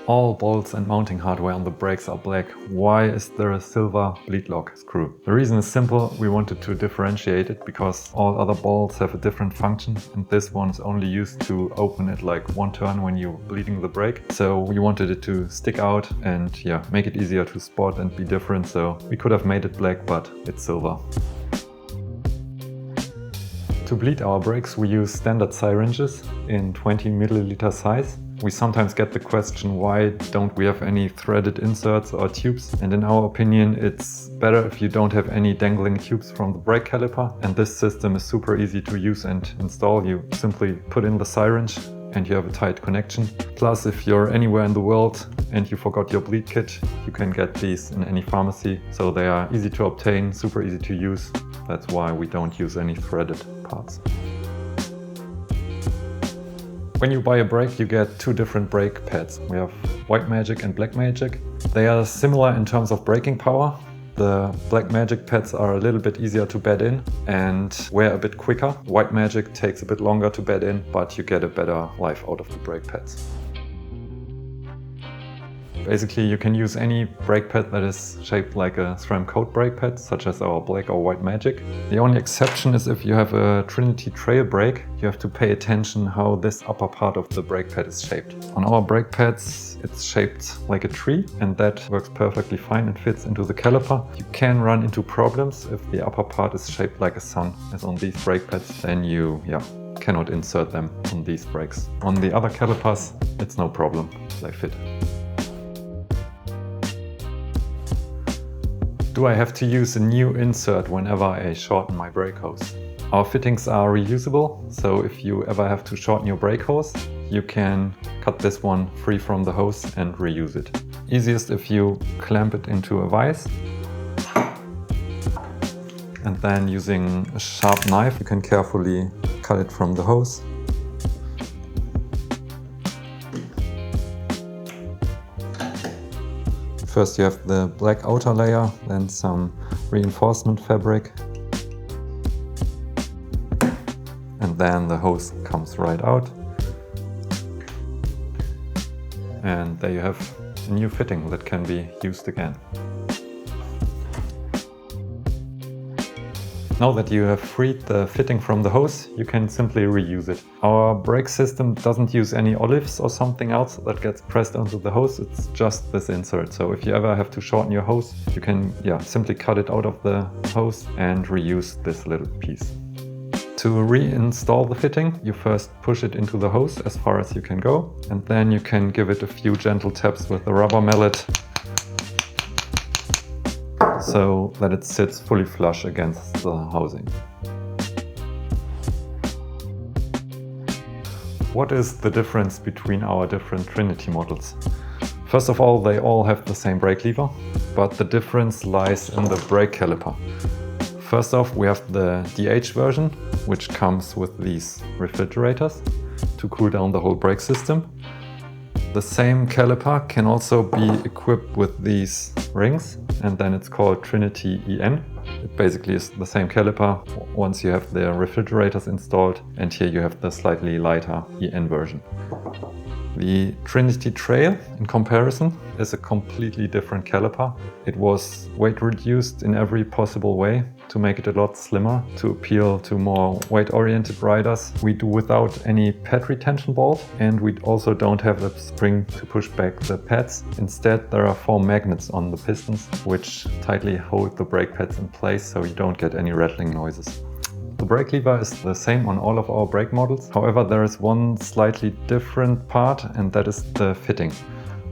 All bolts and mounting hardware on the brakes are black. Why is there a silver bleed lock screw? The reason is simple. We wanted to differentiate it because all other bolts have a different function, and this one is only used to open it like one turn when you're bleeding the brake. So we wanted it to stick out and make it easier to spot and be different. So we could have made it black, but it's silver. To bleed our brakes, we use standard syringes in 20 milliliter size. We sometimes get the question, why don't we have any threaded inserts or tubes? And in our opinion, it's better if you don't have any dangling tubes from the brake caliper. And this system is super easy to use and install. You simply put in the syringe and you have a tight connection. Plus, if you're anywhere in the world and you forgot your bleed kit, you can get these in any pharmacy. So they are easy to obtain, super easy to use. That's why we don't use any threaded parts. When you buy a brake, you get two different brake pads. We have White Magic and Black Magic. They are similar in terms of braking power. The Black Magic pads are a little bit easier to bed in and wear a bit quicker. White Magic takes a bit longer to bed in, but you get a better life out of the brake pads. Basically, you can use any brake pad that is shaped like a SRAM coat brake pad, such as our Black or White Magic. The only exception is if you have a Trinity trail brake, you have to pay attention how this upper part of the brake pad is shaped. On our brake pads, it's shaped like a tree, and that works perfectly fine and fits into the caliper. You can run into problems if the upper part is shaped like a sun, as on these brake pads, then you cannot insert them on these brakes. On the other calipers, it's no problem, they fit. Do I have to use a new insert whenever I shorten my brake hose? Our fittings are reusable, so if you ever have to shorten your brake hose, you can cut this one free from the hose and reuse it. Easiest if you clamp it into a vise, and then using a sharp knife you can carefully cut it from the hose. First you have the black outer layer, then some reinforcement fabric, and then the hose comes right out. And there you have a new fitting that can be used again. Now that you have freed the fitting from the hose, you can simply reuse it. Our brake system doesn't use any olives or something else that gets pressed onto the hose, it's just this insert. So if you ever have to shorten your hose, you can simply cut it out of the hose and reuse this little piece. To reinstall the fitting, you first push it into the hose as far as you can go, and then you can give it a few gentle taps with the rubber mallet so that it sits fully flush against the housing. What is the difference between our different Trinity models? First of all, they all have the same brake lever, but the difference lies in the brake caliper. First off, we have the DH version, which comes with these refrigerators to cool down the whole brake system. The same caliper can also be equipped with these rings, and then it's called Trinity EN. It basically is the same caliper once you have the refrigerators installed, and here you have the slightly lighter EN version. The Trinity Trail, in comparison, is a completely different caliper. It was weight reduced in every possible way to make it a lot slimmer, to appeal to more weight-oriented riders. We do without any pad retention bolt, and we also don't have a spring to push back the pads. Instead, there are 4 magnets on the pistons, which tightly hold the brake pads in place so you don't get any rattling noises. The brake lever is the same on all of our brake models. However, there is one slightly different part, and that is the fitting.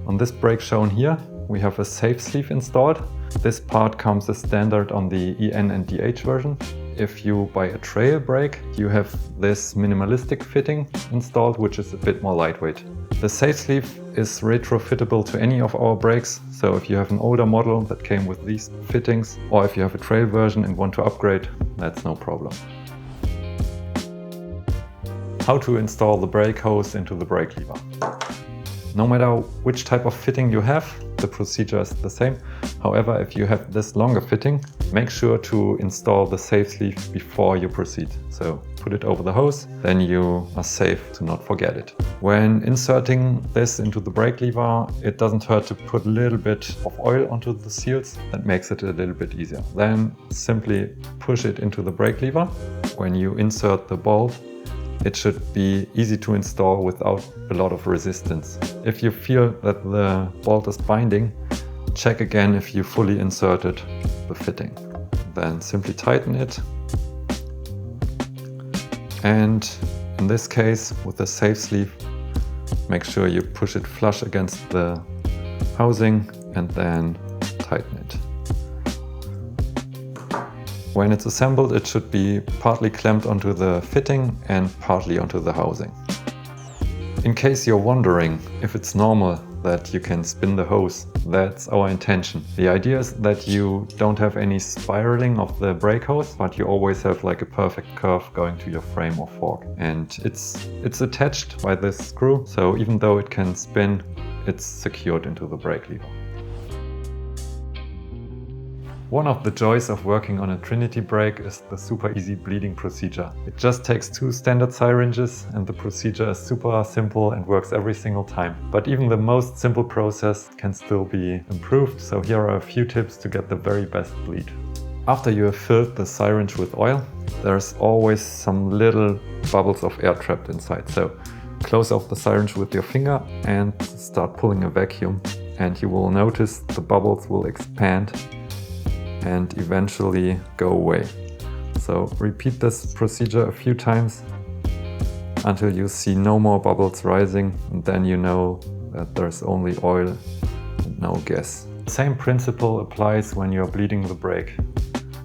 On this brake shown here, we have a safe sleeve installed. This part comes as standard on the EN and DH version. If you buy a trail brake, you have this minimalistic fitting installed, which is a bit more lightweight. The safe sleeve is retrofittable to any of our brakes, so if you have an older model that came with these fittings, or if you have a trail version and want to upgrade, that's no problem. How to install the brake hose into the brake lever. No matter which type of fitting you have, the procedure is the same. However, if you have this longer fitting, make sure to install the safe sleeve before you proceed. So put it over the hose, then you are safe to not forget it. When inserting this into the brake lever, it doesn't hurt to put a little bit of oil onto the seals. That makes it a little bit easier. Then simply push it into the brake lever. When you insert the bolt, it should be easy to install without a lot of resistance. If you feel that the bolt is binding, check again if you fully inserted the fitting. Then simply tighten it. And in this case, with the safe sleeve, make sure you push it flush against the housing and then tighten it. When it's assembled, it should be partly clamped onto the fitting and partly onto the housing. In case you're wondering if it's normal that you can spin the hose, that's our intention. The idea is that you don't have any spiraling of the brake hose, but you always have like a perfect curve going to your frame or fork. And it's attached by this screw, so even though it can spin, it's secured into the brake lever. One of the joys of working on a Trinity brake is the super easy bleeding procedure. It just takes 2 standard syringes and the procedure is super simple and works every single time. But even the most simple process can still be improved, so here are a few tips to get the very best bleed. After you have filled the syringe with oil, there's always some little bubbles of air trapped inside. So close off the syringe with your finger and start pulling a vacuum, and you will notice the bubbles will expand and eventually go away. So repeat this procedure a few times until you see no more bubbles rising, and then you know that there's only oil and no gas. The same principle applies when you're bleeding the brake.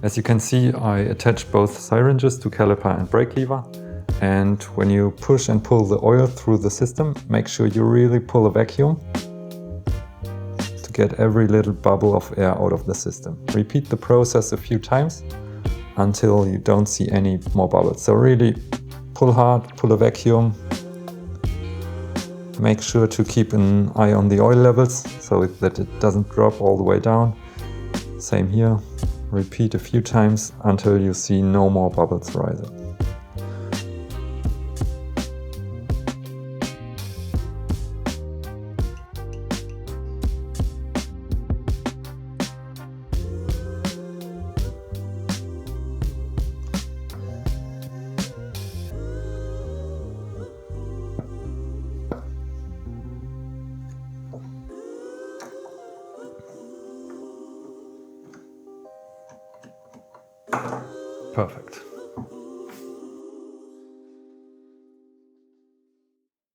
As you can see, I attach both syringes to caliper and brake lever, and when you push and pull the oil through the system, make sure you really pull a vacuum to get every little bubble of air out of the system. Repeat the process a few times until you don't see any more bubbles. So really pull hard, pull a vacuum. Make sure to keep an eye on the oil levels so that it doesn't drop all the way down. Same here. Repeat a few times until you see no more bubbles rising. Perfect.